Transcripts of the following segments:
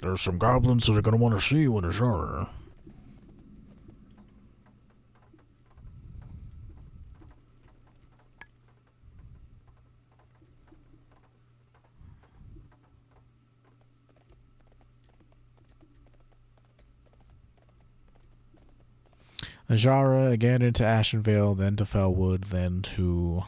There's some goblins that are gonna want to see you in Azshara. Azshara, again into Ashenvale, then to Felwood, then to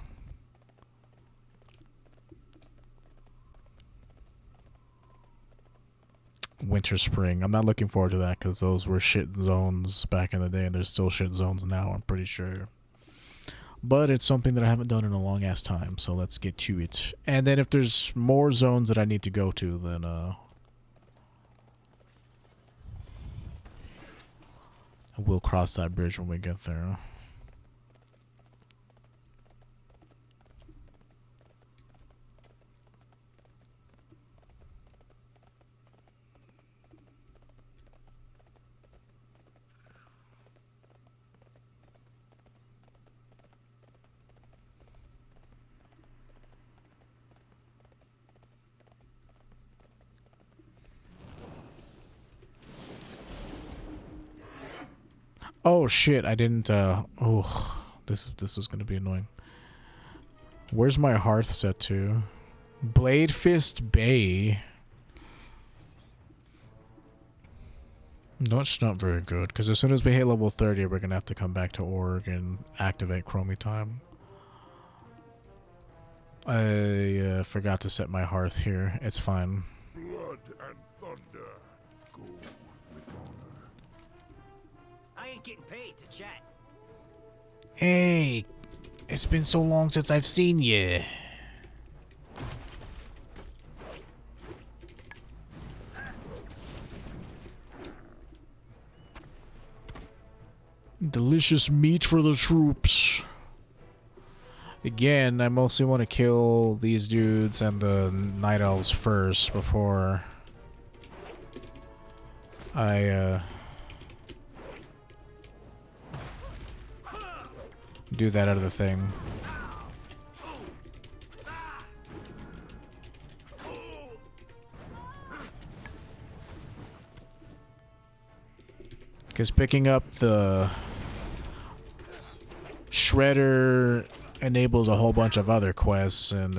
Winter Spring. I'm not looking forward to that because those were shit zones back in the day, and there's still shit zones now, I'm pretty sure. But it's something that I haven't done in a long ass time, so let's get to it. And then if there's more zones that I need to go to, then we'll cross that bridge when we get there. Oh shit, I didn't oh, this is gonna be annoying. Where's my hearth set to? Blade Fist Bay. That's not very good, because as soon as we hit level 30, we're gonna have to come back to Org and activate Chromie Time. I forgot to set my hearth here. It's fine. Blood and thunder. Go with honor. I ain't getting paid to chat. Hey, it's been so long since I've seen you. Delicious meat for the troops. Again, I mostly want to kill these dudes and the night elves first before I do that other thing. Because picking up the Shredder enables a whole bunch of other quests, and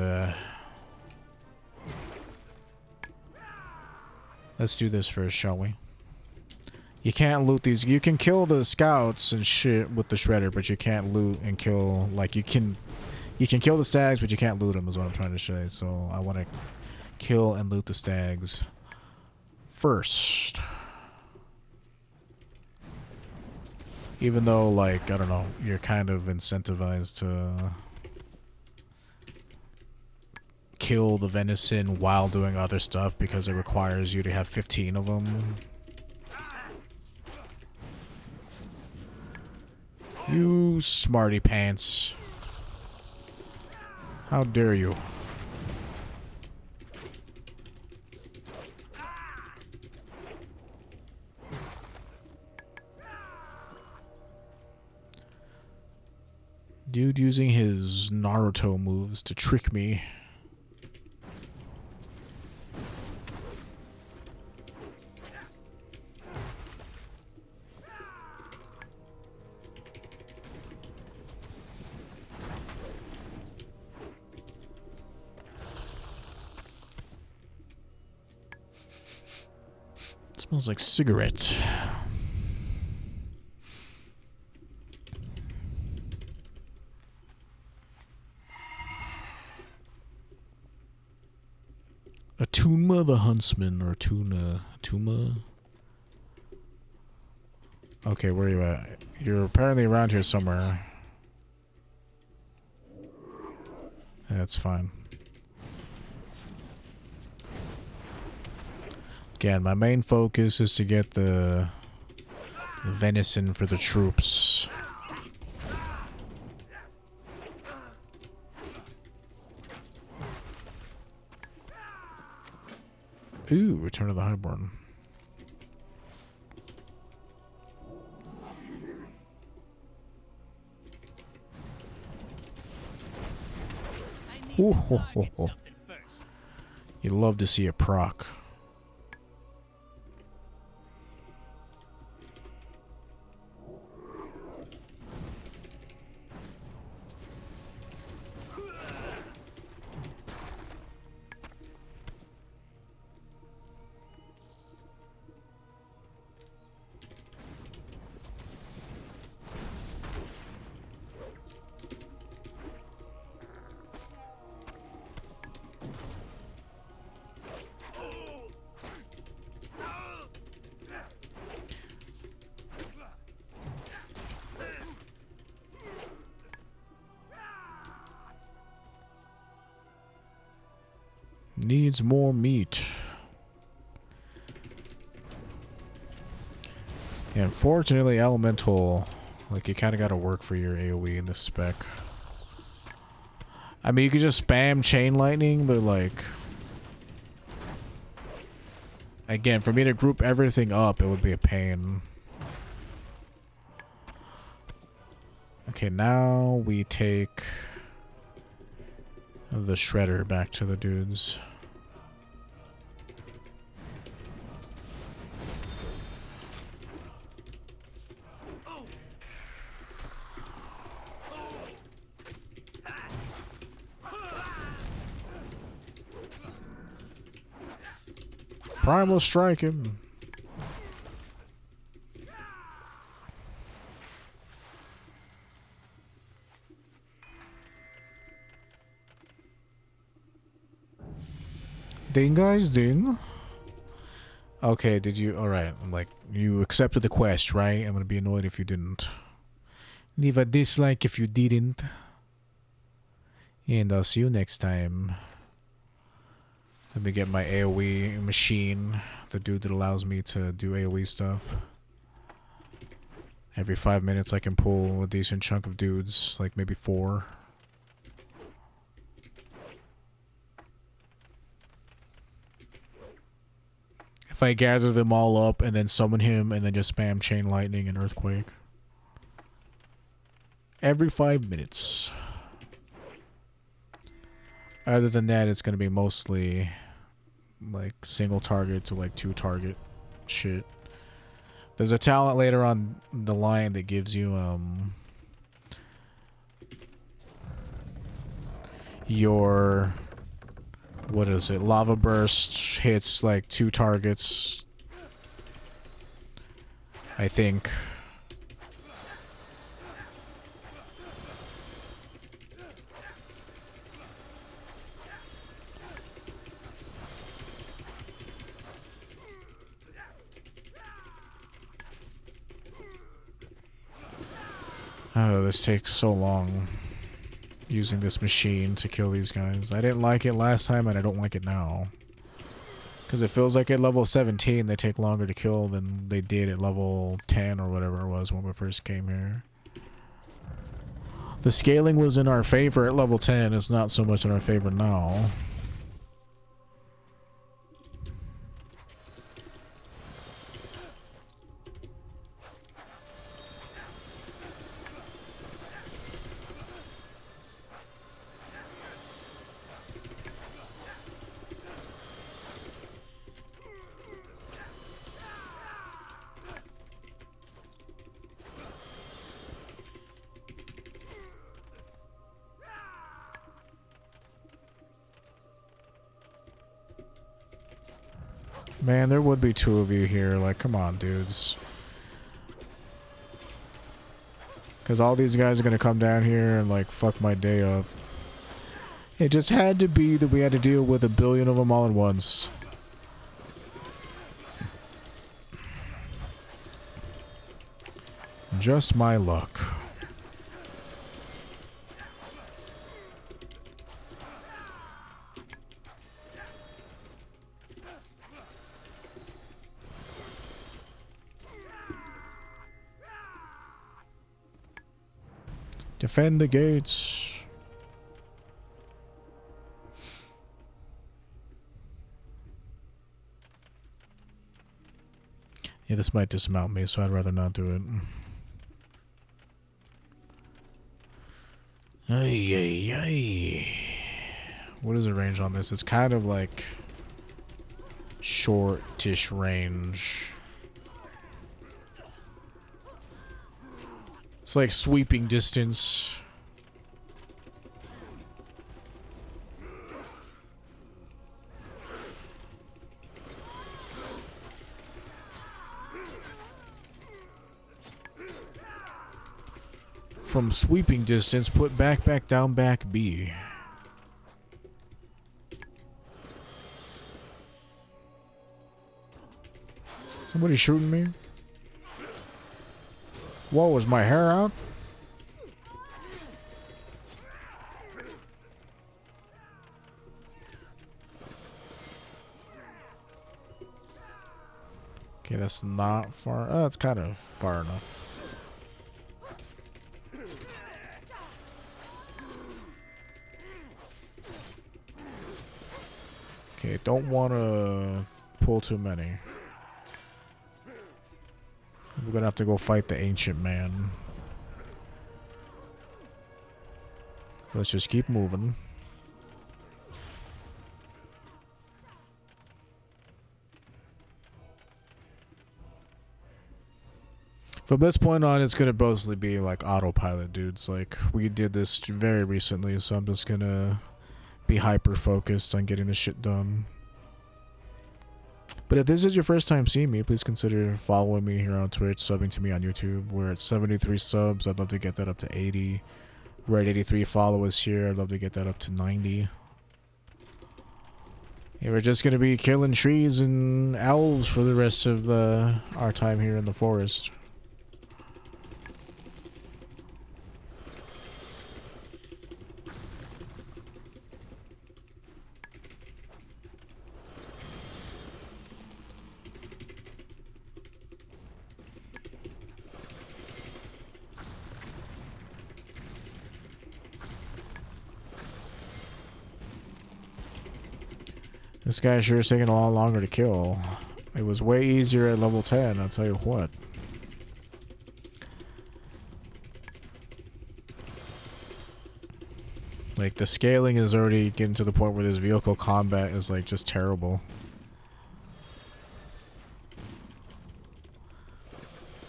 let's do this first, shall we? You can't loot these. You can kill the scouts and shit with the Shredder, but you can't loot and kill, like, you can kill the stags, but you can't loot them, is what I'm trying to say. So I want to kill and loot the stags first. Even though, like, I don't know, you're kind of incentivized to kill the venison while doing other stuff because it requires you to have 15 of them. You smarty pants. How dare you? Dude using his Naruto moves to trick me. It smells like cigarette. Atuma the Huntsman, or Atuma? Okay, where are you at? You're apparently around here somewhere. That's fine. Again, my main focus is to get the venison for the troops. Ooh, Return of the Highborn. Ooh, ho, ho, ho. You love to see a proc. needs more meat. Yeah, unfortunately, elemental, like, you kind of got to work for your AoE in this spec. I mean, you could just spam chain lightning, but like, again, for me to group everything up, it would be a pain. Okay, now we take the shredder back to the dudes. Primal strike him. Ding, guys, ding. Okay, did you? Alright, like, you accepted the quest, right? I'm gonna be annoyed if you didn't. Leave a dislike if you didn't. And I'll see you next time. Let me get my AoE machine, the dude that allows me to do AoE stuff. Every 5 minutes I can pull a decent chunk of dudes, like maybe 4. If I gather them all up and then summon him and then just spam chain lightning and earthquake. Every 5 minutes. Other than that, it's gonna be mostly like single target to like 2 target shit. There's a talent later on the line that gives you your, what is it, lava burst hits like 2 targets, I think. Oh, this takes so long using this machine to kill these guys. I didn't like it last time and I don't like it now. Because it feels like at level 17 they take longer to kill than they did at level 10 or whatever it was when we first came here. The scaling was in our favor at level 10, it's not so much in our favor now. Man, there would be 2 of you here. Like, come on, dudes. Because all these guys are going to come down here and, like, fuck my day up. It just had to be that we had to deal with 1 billion of them all at once. Just my luck. Defend the gates. Yeah, this might dismount me, so I'd rather not do it. Ay, ay, ay. What is the range on this? It's kind of like shortish range. It's like sweeping distance. From sweeping distance, put back, back, down, back, B. Somebody shooting me? Whoa, was my hair out? Okay, that's not far. Oh, it's kind of far enough. Okay, don't want to pull too many. We're gonna have to go fight the ancient man. So let's just keep moving. From this point on, it's gonna mostly be like autopilot, dudes. Like, we did this very recently, so I'm just gonna be hyper focused on getting this shit done. But if this is your first time seeing me, please consider following me here on Twitch, subbing to me on YouTube. We're at 73 subs. I'd love to get that up to 80. We're at 83 followers here. I'd love to get that up to 90. Yeah, we're just gonna be killing trees and elves for the rest of our time here in the forest. This guy sure is taking a lot longer to kill. It was way easier at level 10, I'll tell you what. Like, the scaling is already getting to the point where this vehicle combat is, like, just terrible.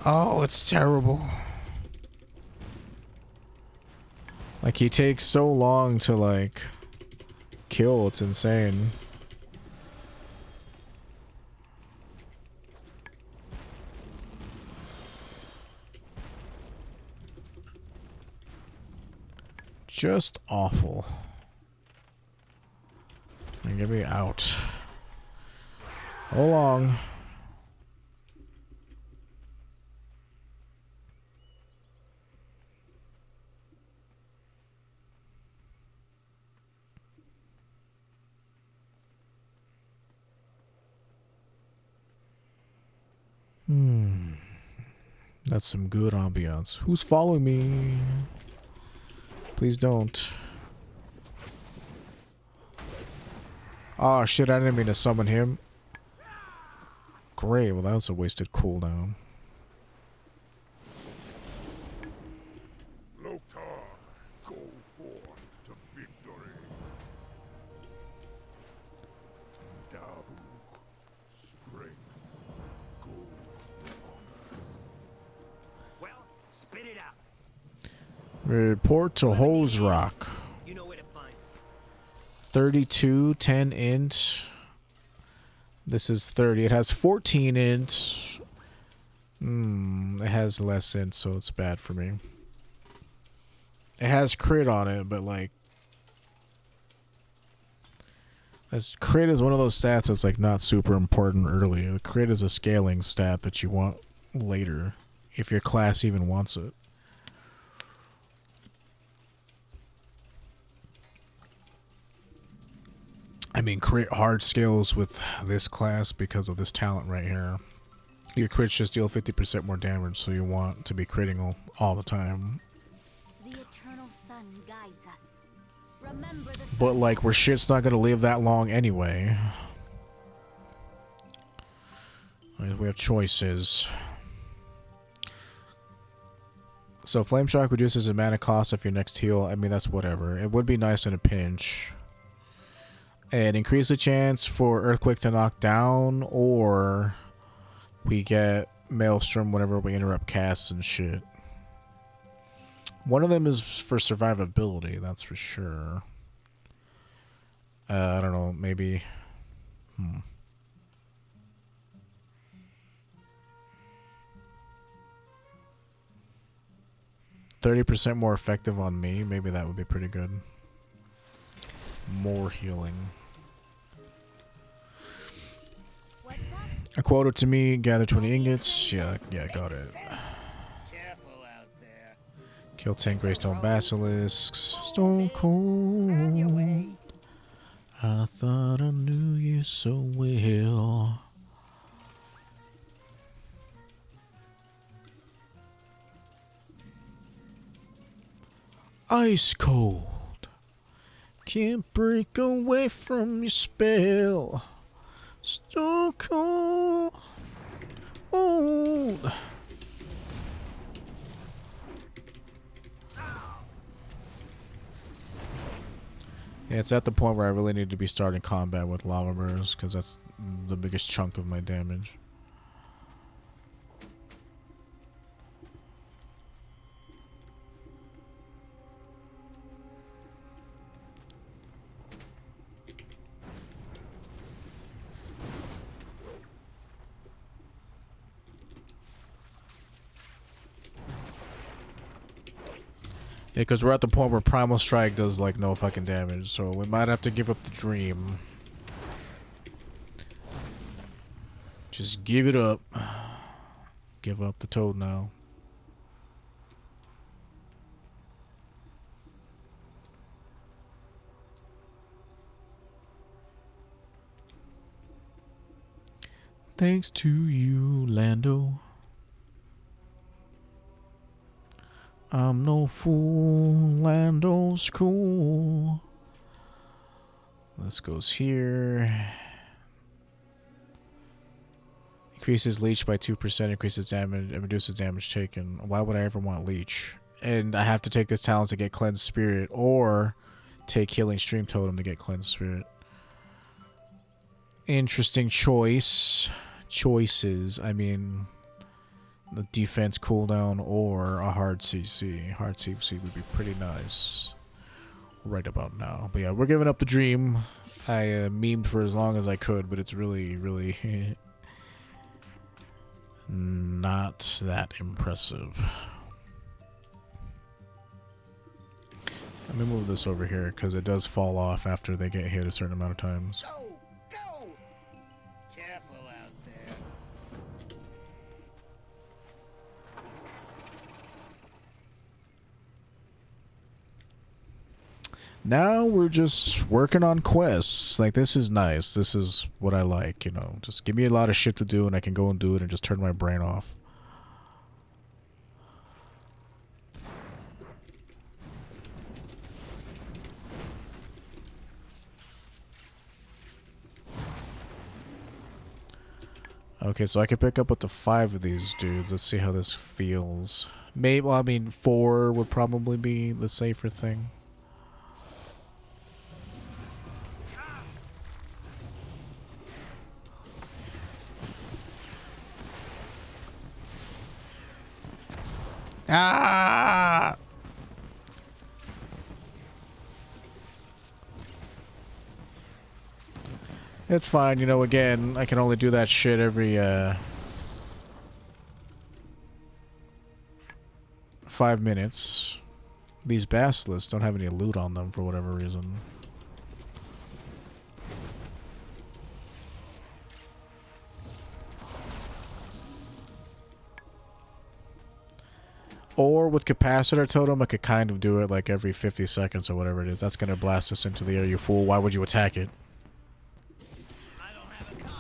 Oh, it's terrible. Like, he takes so long to, like, kill, it's insane. Just awful. And get me out. Hold on. That's some good ambiance. Who's following me? Please don't. Oh shit, I didn't mean to summon him. Great, well that was a wasted cooldown. Loktar, go forth to victory. Dahu, strength, go. Well, spit it out. Report to Hose Rock. You know where to find it. 32, 10 int. This is 30. It has 14 int. It has less int, so it's bad for me. It has crit on it, but like, as crit is one of those stats that's like not super important early. The crit is a scaling stat that you want later, if your class even wants it. I mean, crit hard scales with this class because of this talent right here. Your crits just deal 50% more damage, so you want to be critting all the time. The eternal sun guides us. Remember the But like, where shit's not gonna live that long anyway. We have choices. So Flame Shock reduces the mana cost of your next heal. I mean, that's whatever. It would be nice in a pinch. And increase the chance for Earthquake to knock down, or we get Maelstrom whenever we interrupt casts and shit. One of them is for survivability, that's for sure. I don't know, maybe... 30% more effective on me, maybe that would be pretty good. More healing. what's up? A quota to me, gather 20 ingots. Yeah, got it. Careful out there. Kill 10 Greystone Basilisks. Stone Cold. I thought I knew you so well. Ice cold. Can't break away from your spell. Stone cold. Old. Yeah, it's at the point where I really need to be starting combat with lava bursts, because that's the biggest chunk of my damage. Yeah, because we're at the point where Primal Strike does, like, no fucking damage, so we might have to give up the dream. Just give it up. Give up the toad now. Thanks to you, Lando. I'm no fool, Lando's cool. This goes here. Increases leech by 2%, increases damage, and reduces damage taken. Why would I ever want leech? And I have to take this talent to get cleansed spirit, or take healing stream totem to get cleansed spirit. Interesting choices. I mean, the defense cooldown or a hard CC. Hard CC would be pretty nice right about now. But yeah, we're giving up the dream. I memed for as long as I could, but it's really, really not that impressive. Let me move this over here because it does fall off after they get hit a certain amount of times. Go! Go! Careful out there. Now we're just working on quests. Like, this is nice. This is what I like, you know. Just give me a lot of shit to do and I can go and do it and just turn my brain off. Okay, so I can pick up up to 5 of these dudes. Let's see how this feels. Maybe, well, I mean, 4 would probably be the safer thing. Ah! It's fine, you know, again, I can only do that shit every, 5 minutes. These basilisks don't have any loot on them for whatever reason. Or with capacitor totem, I could kind of do it like every 50 seconds or whatever it is. That's gonna blast us into the air, you fool. Why would you attack it? I don't have a gun.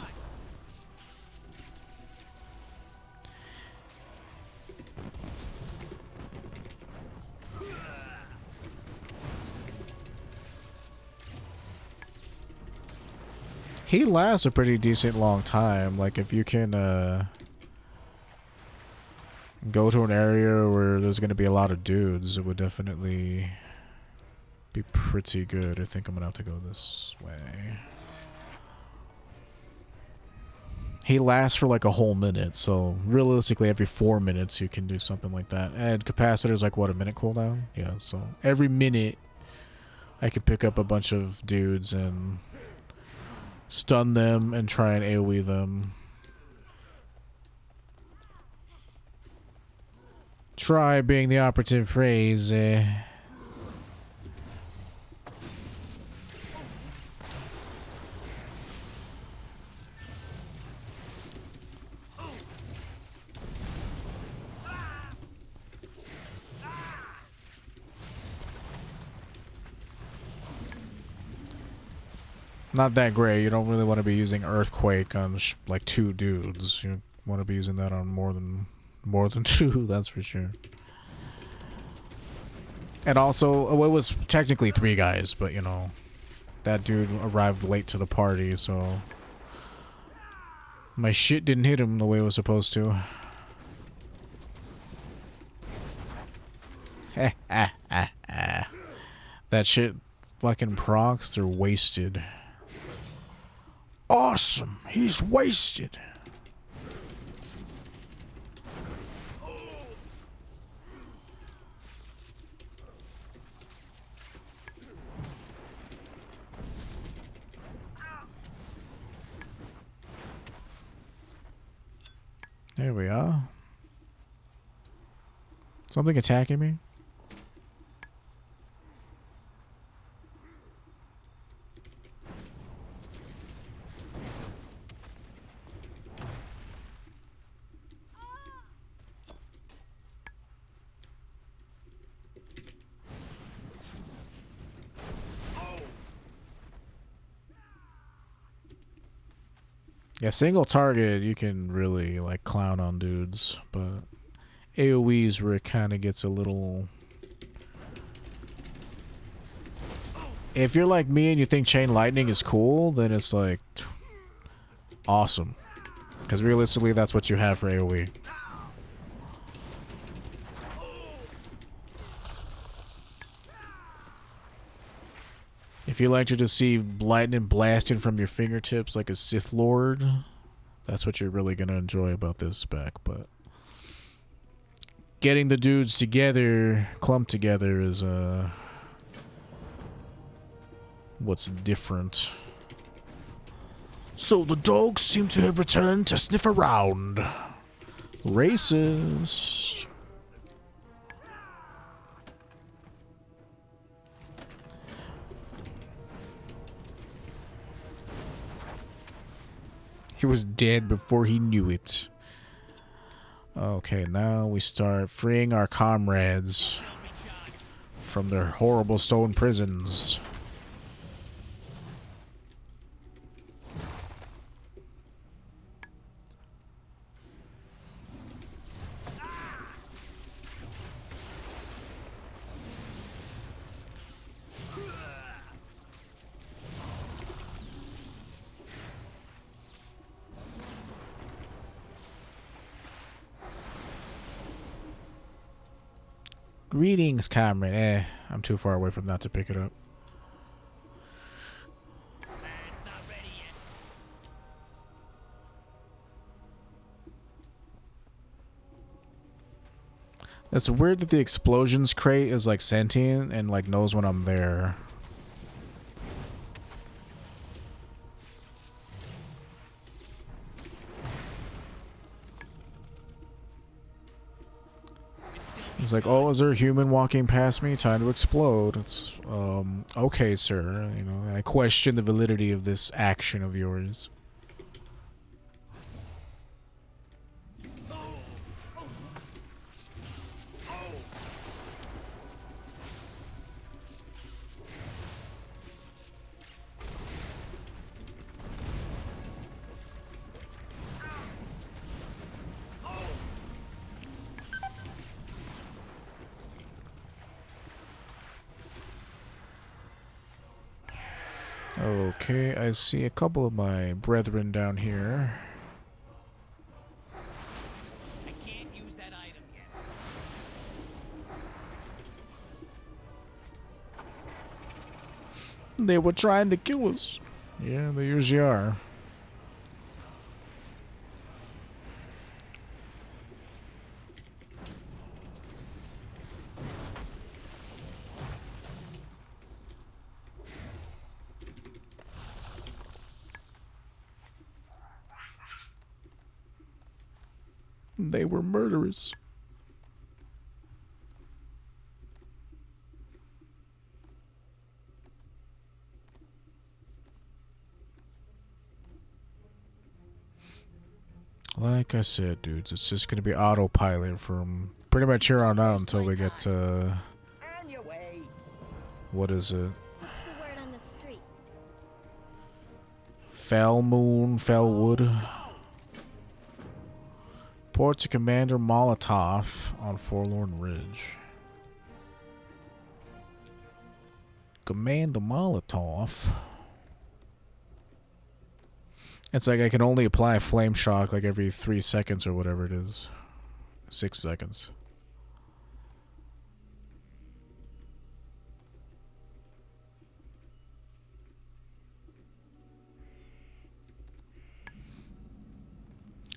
He lasts a pretty decent long time. Like, if you can, go to an area where there's going to be a lot of dudes, it would definitely be pretty good. I think I'm going to have to go this way. He lasts for like a whole minute, so realistically every 4 minutes you can do something like that. And capacitor's like, what, a minute cooldown? Yeah, so every minute I can pick up a bunch of dudes and stun them and try and AoE them. Try being the operative phrase. Not that great. You don't really want to be using Earthquake on like 2 dudes. You want to be using that on more than 2, that's for sure. And also, well, it was technically 3 guys, but you know, that dude arrived late to the party, so my shit didn't hit him the way it was supposed to. That shit fucking procs, they're wasted. Awesome, he's wasted. There we are. Something attacking me? Yeah, single target, you can really, like, clown on dudes, but AoE's where it kind of gets a little... If you're like me and you think chain lightning is cool, then it's, like, awesome. Because realistically, that's what you have for AoE. If you like to just see lightning blasting from your fingertips like a Sith Lord, that's what you're really going to enjoy about this spec, but getting the dudes together, clumped together, is what's different. So the dogs seem to have returned to sniff around. Racist. He was dead before he knew it. Okay, now we start freeing our comrades from their horrible stone prisons. Greetings, comrade. I'm too far away from that to pick it up. It's not ready yet. It's weird that the explosions crate is like sentient and like knows when I'm there. It's like, oh, is there a human walking past me? Time to explode. It's, okay, sir. You know, I question the validity of this action of yours. Okay, I see a couple of my brethren down here. I can't use that item yet. They were trying to kill us. Yeah, they usually are. They were murderers. Like I said, dudes, it's just gonna be autopilot from pretty much here on out until we get to... On your way. What is it? What's the word on the street? Fell Moon, Fellwood. Report to Commander Molotov on Forlorn Ridge. Command the Molotov. It's like I can only apply flame shock like every 3 seconds or whatever it is. 6 seconds.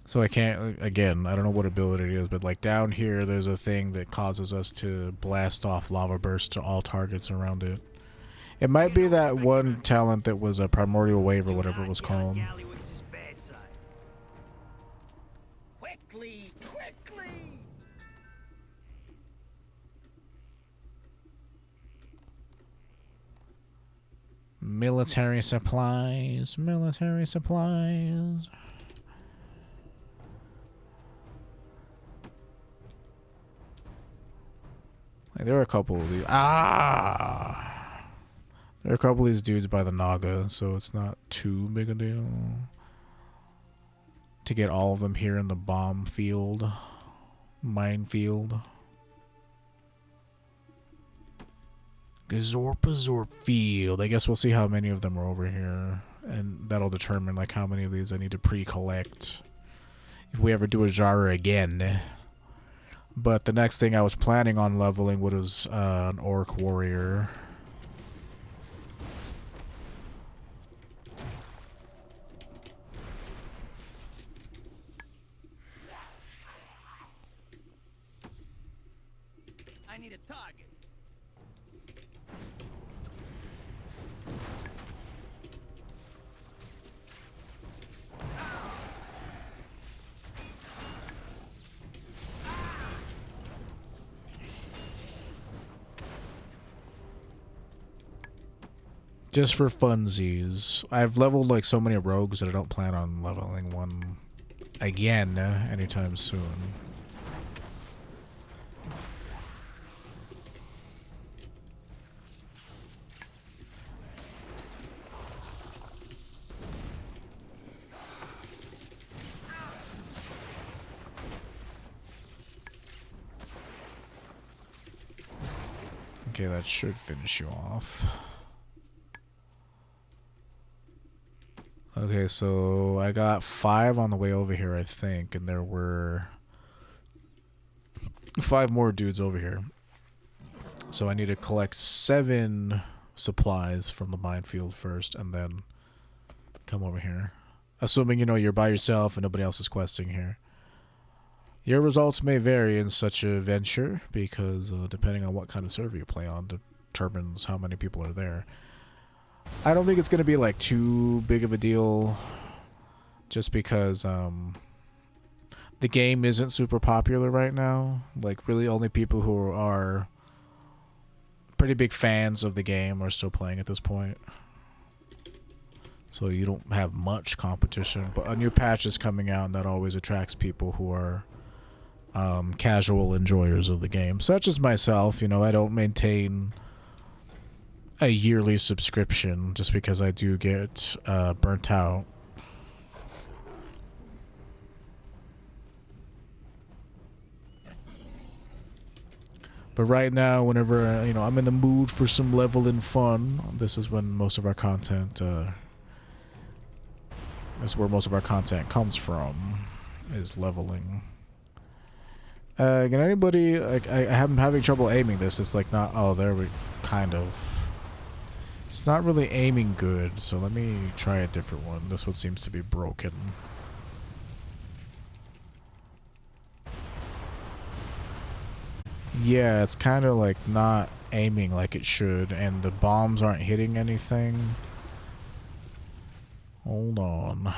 So I can't, again, I don't know what ability it is, but like down here there's a thing that causes us to blast off lava bursts to all targets around it. It might be that one talent that was a primordial wave or whatever it was called. Quickly, quickly! Military supplies, military supplies. Like, there are a couple of these. There are a couple of these dudes by the Naga, so it's not too big a deal to get all of them here in the bomb field, minefield. Gazorpa field. I guess we'll see how many of them are over here, and that'll determine like how many of these I need to pre-collect if we ever do Azshara again. But the next thing I was planning on leveling was an orc warrior. I need a target. Just for funsies. I've leveled like so many rogues that I don't plan on leveling one again anytime soon. Okay, that should finish you off. Okay, so I got 5 on the way over here, I think, and there were 5 more dudes over here. So I need to collect 7 supplies from the minefield first, and then come over here. Assuming, you know, you're by yourself and nobody else is questing here. Your results may vary in such a venture, because depending on what kind of server you play on determines how many people are there. I don't think it's going to be like too big of a deal, just because the game isn't super popular right now. Like, really only people who are pretty big fans of the game are still playing at this point. So you don't have much competition, but a new patch is coming out and that always attracts people who are casual enjoyers of the game, such as myself. You know, I don't maintain a yearly subscription just because I do get burnt out. But right now, whenever you know I'm in the mood for some leveling fun, this is when most of our content this is where most of our content comes from, is leveling. Can anybody, like, I'm having trouble aiming this. It's like not, oh, there we, kind of. It's not really aiming good, so let me try a different one. This one seems to be broken. Yeah, it's kind of like not aiming like it should, and the bombs aren't hitting anything. Hold on.